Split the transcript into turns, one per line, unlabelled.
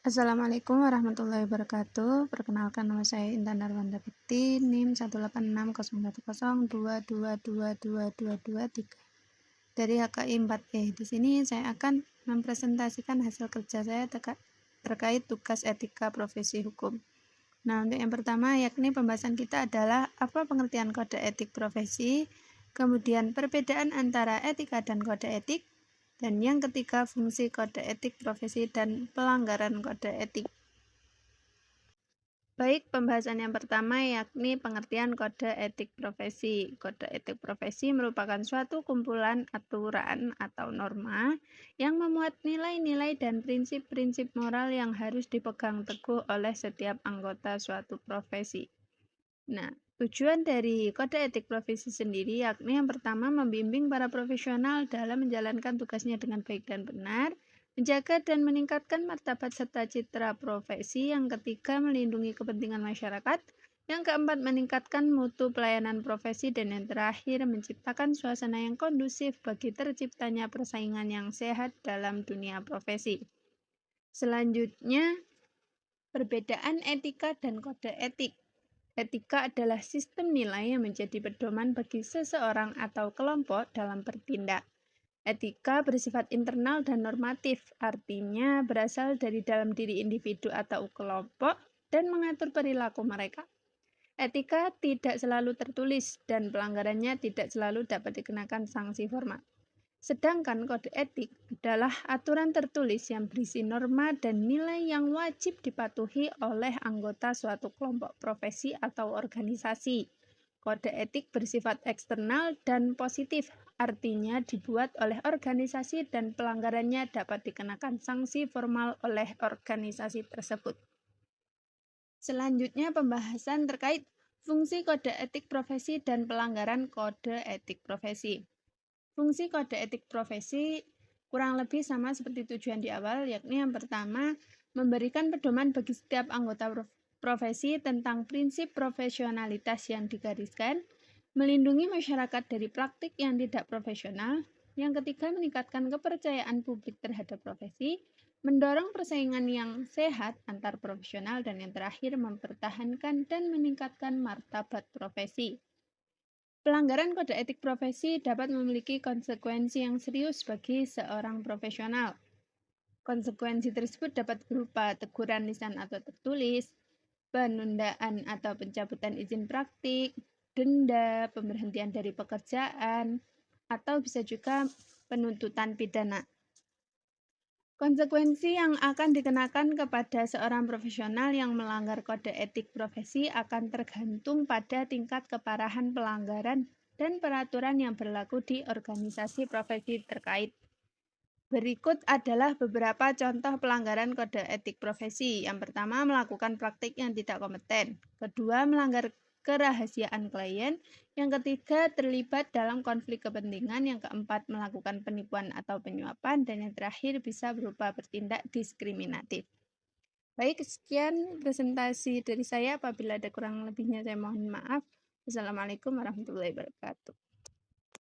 Assalamualaikum warahmatullahi wabarakatuh. Perkenalkan, nama saya Intan Darwanda Bekti, NIM 186011022222223 dari HKI 4E. Di sini saya akan mempresentasikan hasil kerja saya terkait tugas etika profesi hukum. Nah, untuk yang pertama yakni pembahasan kita adalah apa pengertian kode etik profesi, kemudian perbedaan antara etika dan kode etik, dan yang ketiga fungsi kode etik profesi dan pelanggaran kode etik. Baik, pembahasan yang pertama yakni pengertian kode etik profesi. Kode etik profesi merupakan suatu kumpulan aturan atau norma yang memuat nilai-nilai dan prinsip-prinsip moral yang harus dipegang teguh oleh setiap anggota suatu profesi. Nah, tujuan dari kode etik profesi sendiri yakni yang pertama membimbing para profesional dalam menjalankan tugasnya dengan baik dan benar, menjaga dan meningkatkan martabat serta citra profesi, yang ketiga melindungi kepentingan masyarakat, yang keempat meningkatkan mutu pelayanan profesi, dan yang terakhir menciptakan suasana yang kondusif bagi terciptanya persaingan yang sehat dalam dunia profesi. Selanjutnya, perbedaan etika dan kode etik. Etika adalah sistem nilai yang menjadi pedoman bagi seseorang atau kelompok dalam bertindak. Etika bersifat internal dan normatif, artinya berasal dari dalam diri individu atau kelompok dan mengatur perilaku mereka. Etika tidak selalu tertulis dan pelanggarannya tidak selalu dapat dikenakan sanksi formal. Sedangkan kode etik adalah aturan tertulis yang berisi norma dan nilai yang wajib dipatuhi oleh anggota suatu kelompok profesi atau organisasi. Kode etik bersifat eksternal dan positif, artinya dibuat oleh organisasi dan pelanggarannya dapat dikenakan sanksi formal oleh organisasi tersebut. Selanjutnya, pembahasan terkait fungsi kode etik profesi dan pelanggaran kode etik profesi. Fungsi kode etik profesi kurang lebih sama seperti tujuan di awal, yakni yang pertama, memberikan pedoman bagi setiap anggota profesi tentang prinsip profesionalitas yang digariskan, melindungi masyarakat dari praktik yang tidak profesional, yang ketiga meningkatkan kepercayaan publik terhadap profesi, mendorong persaingan yang sehat antar profesional, dan yang terakhir mempertahankan dan meningkatkan martabat profesi. Pelanggaran kode etik profesi dapat memiliki konsekuensi yang serius bagi seorang profesional. Konsekuensi tersebut dapat berupa teguran lisan atau tertulis, penundaan atau pencabutan izin praktik, denda, pemberhentian dari pekerjaan, atau bisa juga penuntutan pidana. Konsekuensi yang akan dikenakan kepada seorang profesional yang melanggar kode etik profesi akan tergantung pada tingkat keparahan pelanggaran dan peraturan yang berlaku di organisasi profesi terkait. Berikut adalah beberapa contoh pelanggaran kode etik profesi. Yang pertama, melakukan praktik yang tidak kompeten. Kedua, melanggar kerahasiaan klien. Yang ketiga, terlibat dalam konflik kepentingan. Yang keempat, melakukan penipuan atau penyuapan. Dan yang terakhir, bisa berupa bertindak diskriminatif. Baik, sekian presentasi dari saya. Apabila ada kurang lebihnya, saya mohon maaf. Wassalamualaikum warahmatullahi wabarakatuh.